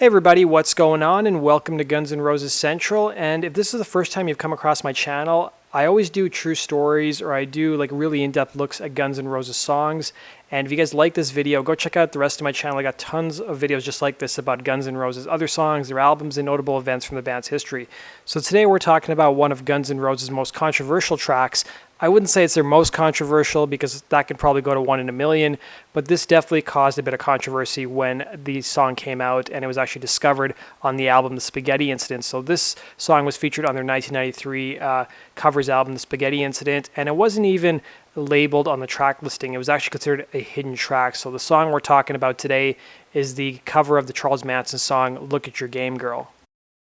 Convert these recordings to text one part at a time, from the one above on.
Hey everybody, what's going on, and welcome to Guns N' Roses Central. And if this is the first time you've come across my channel, I always do true stories, or I do like really in-depth looks at Guns N' Roses songs. And if you guys like this video, go check out the rest of my channel. I got tons of videos just like this about Guns N' Roses, other songs, their albums, and notable events from the band's history. So today we're talking about one of Guns N' Roses' most controversial tracks. I wouldn't say it's their most controversial because that could probably go to 1 in a million, but this definitely caused a bit of controversy when the song came out, and it was actually discovered on the album The Spaghetti Incident. So this song was featured on their 1993 covers album The Spaghetti Incident, and it wasn't even labeled on the track listing. It was actually considered a hidden track. So the song we're talking about today is the cover of the Charles Manson song Look at Your Game Girl.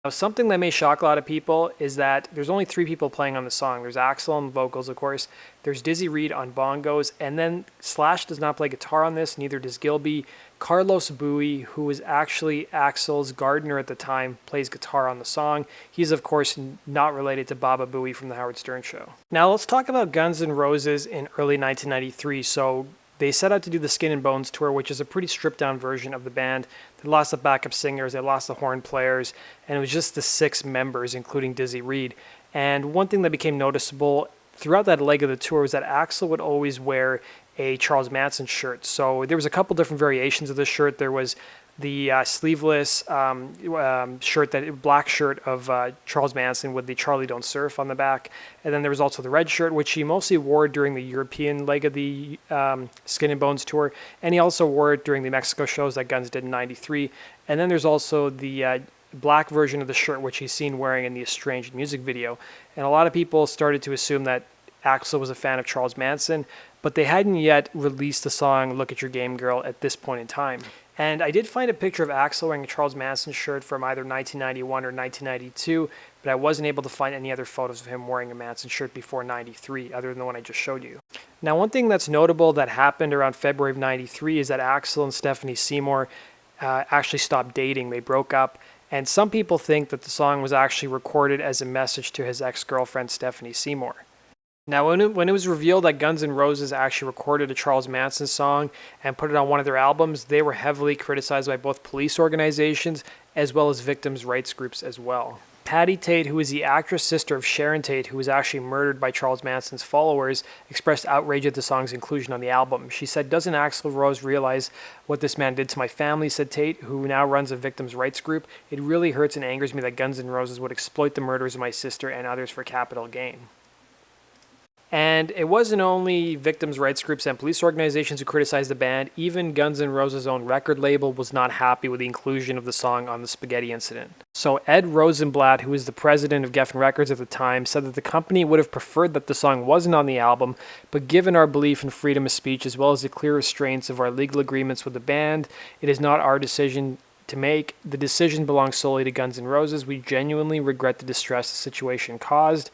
Now, something that may shock a lot of people is that there's only 3 people playing on the song. There's Axl on vocals, of course. There's Dizzy Reed on bongos. And then Slash does not play guitar on this, neither does Gilby. Carlos Bowie, who was actually Axl's gardener at the time, plays guitar on the song. He's, of course, not related to Baba Booey from The Howard Stern Show. Now, let's talk about Guns N' Roses in early 1993. So they set out to do the Skin and Bones tour, which is a pretty stripped-down version of the band. They lost the backup singers, they lost the horn players, and it was just the 6 members, including Dizzy Reed. And one thing that became noticeable throughout that leg of the tour was that Axl would always wear a Charles Manson shirt. So there was a couple different variations of this shirt. There was the sleeveless shirt, that black shirt of Charles Manson with the Charlie Don't Surf on the back. And then there was also the red shirt, which he mostly wore during the European leg of the Skin and Bones tour. And he also wore it during the Mexico shows that Guns did in '93. And then there's also the black version of the shirt, which he's seen wearing in the Estranged music video. And a lot of people started to assume that Axl was a fan of Charles Manson, but they hadn't yet released the song Look at Your Game Girl at this point in time. And I did find a picture of Axl wearing a Charles Manson shirt from either 1991 or 1992, but I wasn't able to find any other photos of him wearing a Manson shirt before '93, other than the one I just showed you. Now, one thing that's notable that happened around February of '93 is that Axl and Stephanie Seymour actually stopped dating. They broke up, and some people think that the song was actually recorded as a message to his ex-girlfriend, Stephanie Seymour. Now, when it was revealed that Guns N' Roses actually recorded a Charles Manson song and put it on one of their albums, they were heavily criticized by both police organizations as well as victims' rights groups as well. Patti Tate, who is the actress sister of Sharon Tate, who was actually murdered by Charles Manson's followers, expressed outrage at the song's inclusion on the album. She said, "Doesn't Axl Rose realize what this man did to my family?" said Tate, who now runs a victims' rights group. "It really hurts and angers me that Guns N' Roses would exploit the murders of my sister and others for capital gain." And it wasn't only victims' rights groups and police organizations who criticized the band. Even Guns N' Roses' own record label was not happy with the inclusion of the song on The Spaghetti Incident. So Ed Rosenblatt, who was the president of Geffen Records at the time, said that the company would have preferred that the song wasn't on the album, but given our belief in freedom of speech as well as the clear restraints of our legal agreements with the band, it is not our decision to make. The decision belongs solely to Guns N' Roses. We genuinely regret the distress the situation caused.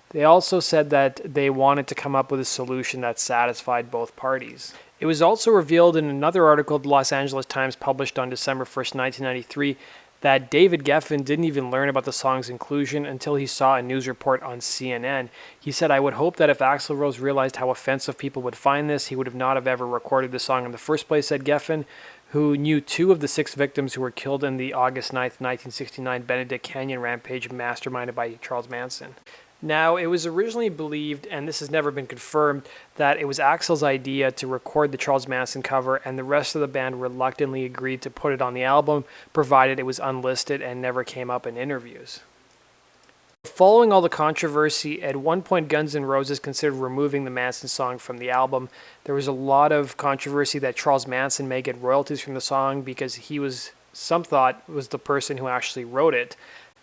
They also said that they wanted to come up with a solution that satisfied both parties. It was also revealed in another article the Los Angeles Times published on December 1st, 1993, that David Geffen didn't even learn about the song's inclusion until he saw a news report on CNN. He said, "I would hope that if Axl Rose realized how offensive people would find this, he would have not have ever recorded the song in the first place," said Geffen, who knew 2 of the 6 victims who were killed in the August 9th, 1969 Benedict Canyon rampage masterminded by Charles Manson. Now, it was originally believed, and this has never been confirmed, that it was Axl's idea to record the Charles Manson cover, and the rest of the band reluctantly agreed to put it on the album, provided it was unlisted and never came up in interviews. Following all the controversy, at one point Guns N' Roses considered removing the Manson song from the album. There was a lot of controversy that Charles Manson may get royalties from the song because he was, some thought, was the person who actually wrote it.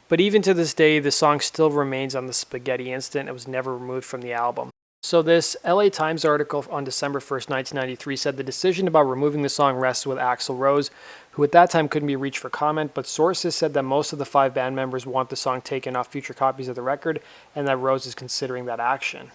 But even to this day, the song still remains on The Spaghetti Incident. It was never removed from the album. So this LA Times article on December 1st, 1993 said the decision about removing the song rests with Axl Rose, who at that time couldn't be reached for comment, but sources said that most of the 5 band members want the song taken off future copies of the record, and that Rose is considering that action.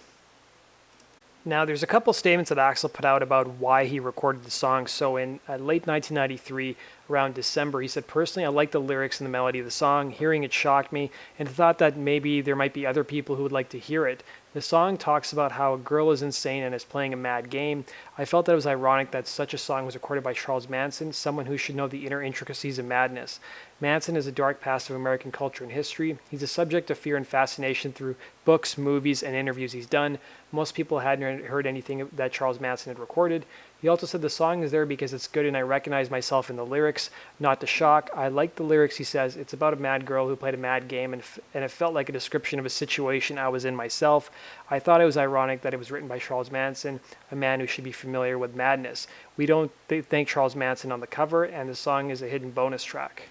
Now, there's a couple statements that Axl put out about why he recorded the song. So in late 1993, around December, he said, "Personally, I like the lyrics and the melody of the song. Hearing it shocked me, and thought that maybe there might be other people who would like to hear it. The song talks about how a girl is insane and is playing a mad game. I felt that it was ironic that such a song was recorded by Charles Manson, someone who should know the inner intricacies of madness. Manson has a dark past of American culture and history. He's a subject of fear and fascination through books, movies, and interviews he's done. Most people hadn't heard anything that Charles Manson had recorded. He also said the song is there because it's good and I recognize myself in the lyrics. Not to shock, I like the lyrics, he says. It's about a mad girl who played a mad game and it felt like a description of a situation I was in myself. I thought it was ironic that it was written by Charles Manson, a man who should be familiar with madness. We don't thank Charles Manson on the cover, and the song is a hidden bonus track.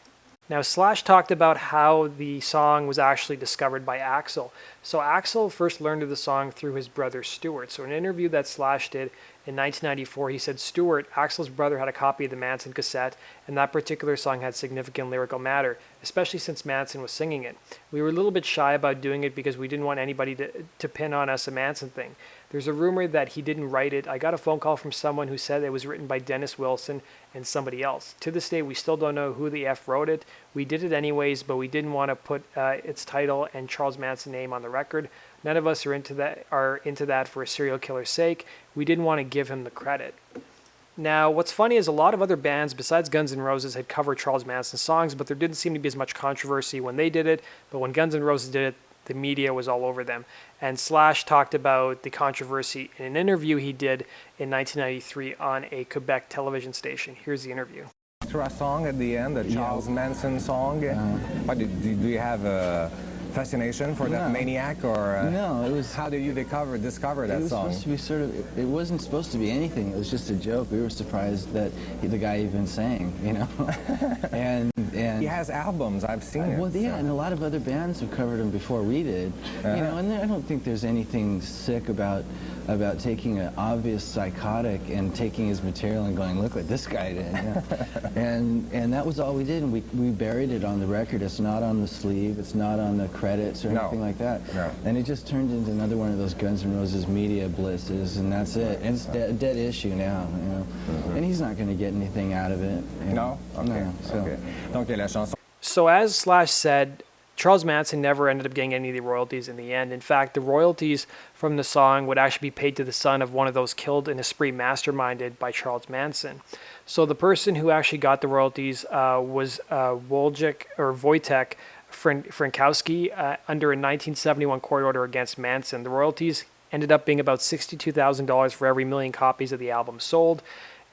Now, Slash talked about how the song was actually discovered by Axl. So Axl first learned of the song through his brother Stuart. So in an interview that Slash did in 1994, he said Stuart, Axl's brother, had a copy of the Manson cassette, and that particular song had significant lyrical matter, especially since Manson was singing it. We were a little bit shy about doing it because we didn't want anybody to pin on us a Manson thing. There's a rumor that he didn't write it. I got a phone call from someone who said it was written by Dennis Wilson and somebody else. To this day, we still don't know who the F wrote it. We did it anyways, but we didn't want to put its title and Charles Manson name on the record. None of us are into that for a serial killer's sake. We didn't want to give him the credit. Now, what's funny is a lot of other bands besides Guns N' Roses had covered Charles Manson songs, but there didn't seem to be as much controversy when they did it. But when Guns N' Roses did it, the media was all over them. And Slash talked about the controversy in an interview he did in 1993 on a Quebec television station. Here's the interview. A song at the end, the Charles Manson song. But do you have a fascination for that maniac, or no? It was. How did you discover that song? It was supposed to be sort of. It wasn't supposed to be anything. It was just a joke. We were surprised that the guy even sang, you know. and he has albums. I've seen it. Well, yeah, and a lot of other bands have covered him before we did. You know, and I don't think there's anything sick about taking an obvious psychotic and taking his material and going, look what this guy did. You know? and that was all we did, and we buried it on the record. It's not on the sleeve. It's not on the credits or anything like that. No. And it just turned into another one of those Guns N' Roses media blisses, and that's it. And it's a dead issue now, you know. And he's not going to get anything out of it. No? Okay. No, so. Okay. Donc, la chanson. So as Slash said, Charles Manson never ended up getting any of the royalties in the end. In fact, the royalties from the song would actually be paid to the son of one of those killed in a spree masterminded by Charles Manson. So the person who actually got the royalties was Wojtek Frankowski under a 1971 court order against Manson. The royalties ended up being about $62,000 for every million copies of the album sold.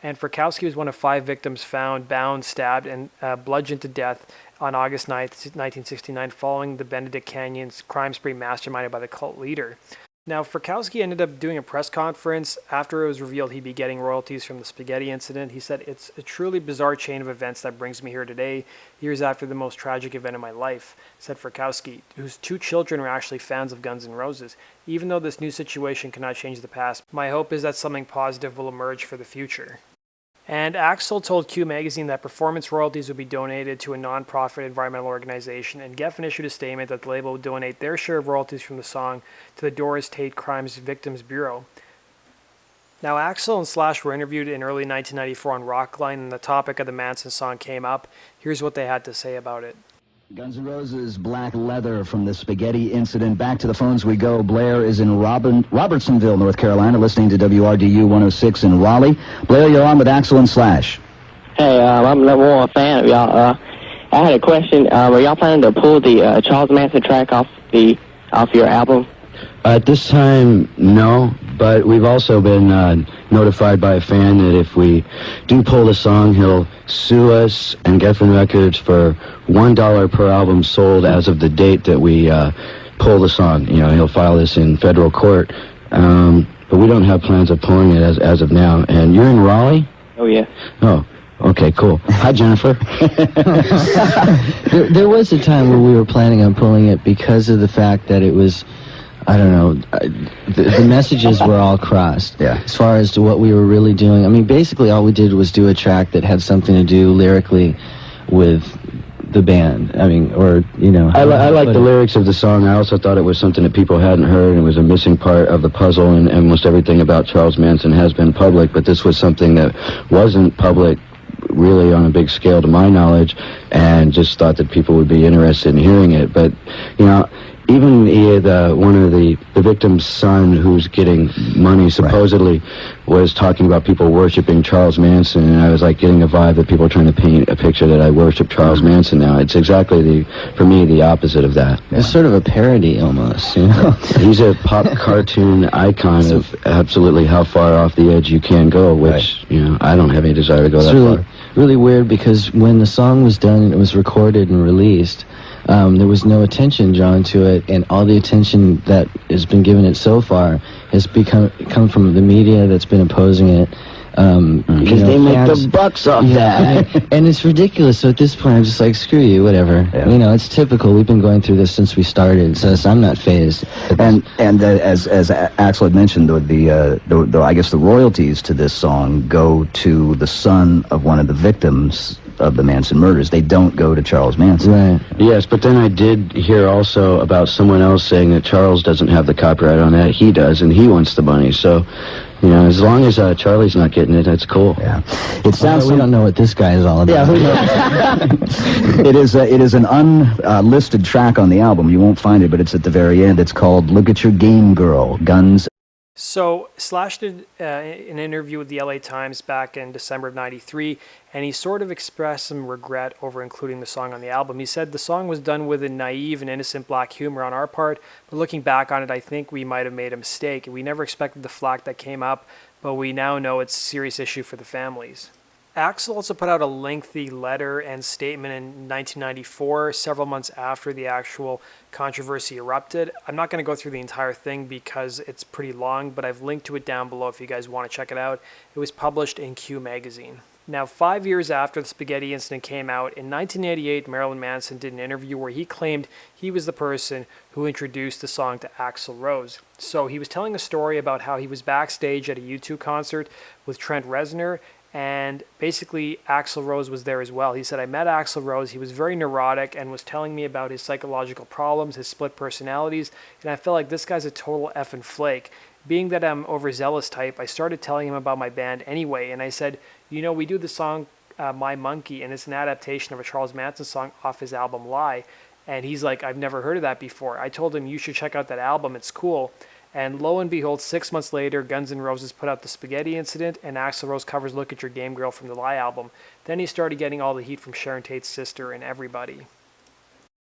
And Frankowski was one of 5 victims found bound, stabbed, and bludgeoned to death on August 9th, 1969, following the Benedict Canyon's crime spree masterminded by the cult leader. Now, Frankowski ended up doing a press conference after it was revealed he'd be getting royalties from the spaghetti incident. He said, "It's a truly bizarre chain of events that brings me here today, years after the most tragic event of my life," said Frankowski, whose 2 children are actually fans of Guns N' Roses. "Even though this new situation cannot change the past, my hope is that something positive will emerge for the future." And Axl told Q Magazine that performance royalties would be donated to a non-profit environmental organization, and Geffen issued a statement that the label would donate their share of royalties from the song to the Doris Tate Crimes Victims Bureau. Now, Axl and Slash were interviewed in early 1994 on Rockline, and the topic of the Manson song came up. Here's what they had to say about it. Guns N' Roses, Black Leather from the spaghetti incident. Back to the phones we go. Blair is in Robertsonville, North Carolina, listening to WRDU 106 in Raleigh. Blair, you're on with Axl and Slash. Hey, I'm number one fan of y'all. I had a question. Are y'all planning to pull the Charles Manson track off your album? At this time, no, but we've also been notified by a fan that if we do pull the song, he'll sue us and Geffen Records for $1 per album sold as of the date that we pull the song. You know, he'll file this in federal court, but we don't have plans of pulling it as of now. And you're in Raleigh? Oh, yeah. Oh. Okay, cool. Hi, Jennifer. There was a time where we were planning on pulling it because of the fact that it was, I don't know, the messages were all crossed. Yeah. As far as to what we were really doing. I mean, basically all we did was do a track that had something to do lyrically with the band. I mean, or, you know. I like the lyrics of the song. I also thought it was something that people hadn't heard, and it was a missing part of the puzzle, and almost everything about Charles Manson has been public, but this was something that wasn't public really on a big scale to my knowledge, and just thought that people would be interested in hearing it. But, you know, even one of the victim's son, who's getting money, supposedly was talking about people worshiping Charles Manson, and I was like getting a vibe that people are trying to paint a picture that I worship Charles Manson now. It's exactly for me, the opposite of that. It's sort of a parody almost, you know? He's a pop cartoon icon of absolutely how far off the edge you can go, which, you know, I don't have any desire to go that far. Really weird, because when the song was done and it was recorded and released, there was no attention drawn to it, and all the attention that has been given it so far has come from the media that's been opposing it. Because they make the bucks off that. And it's ridiculous. So at this point, I'm just like, screw you, whatever. Yeah. You know, it's typical. We've been going through this since we started, so I'm not phased. And as Axel had mentioned, I guess the royalties to this song go to the son of one of the victims of the Manson murders. They don't go to Charles Manson. Right. Yes, but then I did hear also about someone else saying that Charles doesn't have the copyright on that. He does, and he wants the money. So, you know, as long as Charlie's not getting it, that's cool. Yeah. It sounds. We don't know what this guy is all about. Yeah. It is an unlisted track on the album. You won't find it, but it's at the very end. It's called "Look at Your Game Girl," Guns. So Slash did an interview with the LA Times back in December of '93, and he sort of expressed some regret over including the song on the album. He said the song was done with a naive and innocent black humor on our part, but looking back on it, I think we might have made a mistake. We never expected the flack that came up, but we now know it's a serious issue for the families. Axl also put out a lengthy letter and statement in 1994, several months after the actual controversy erupted. I'm not going to go through the entire thing because it's pretty long, but I've linked to it down below if you guys want to check it out. It was published in Q magazine. Now, 5 years after the spaghetti incident came out, in 1988, Marilyn Manson did an interview where he claimed he was the person who introduced the song to Axl Rose. So he was telling a story about how he was backstage at a U2 concert with Trent Reznor, and basically Axl Rose was there as well. He said, I met Axl Rose. He was very neurotic and was telling me about his psychological problems, his split personalities, and I felt like this guy's a total effing flake. Being that I'm overzealous type, I started telling him about my band anyway, and I said, you know, we do the song My Monkey, and it's an adaptation of a Charles Manson song off his album Lie. And he's like, I've never heard of that before. I told him, you should check out that album, it's cool. And lo and behold, 6 months later, Guns N' Roses put out the Spaghetti Incident, and Axl Rose covers Look at Your Game Girl from the Lie album. Then he started getting all the heat from Sharon Tate's sister and everybody.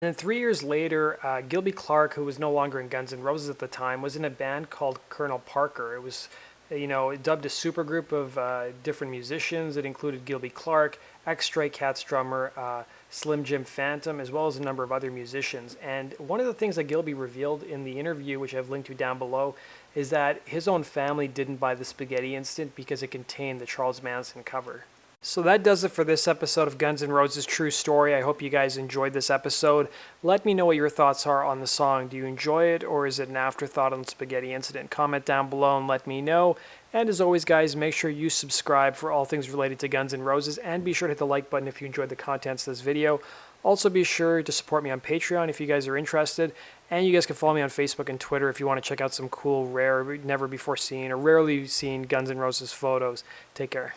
And then 3 years later, Gilby Clarke, who was no longer in Guns N' Roses at the time, was in a band called Colonel Parker. It was, you know, dubbed a supergroup of different musicians. It included Gilby Clarke, ex-Stray Cats drummer Slim Jim Phantom, as well as a number of other musicians. And one of the things that Gilby revealed in the interview, which I've linked to down below, is that his own family didn't buy the Spaghetti Incident because it contained the Charles Manson cover. So that does it for this episode of Guns N' Roses True Story. I hope you guys enjoyed this episode. Let me know what your thoughts are on the song. Do you enjoy it, or is it an afterthought on the Spaghetti Incident? Comment down below and let me know. And as always, guys, make sure you subscribe for all things related to Guns N' Roses, and be sure to hit the like button if you enjoyed the contents of this video. Also, be sure to support me on Patreon if you guys are interested, and you guys can follow me on Facebook and Twitter if you want to check out some cool, rare, never before seen, or rarely seen Guns N' Roses photos. Take care.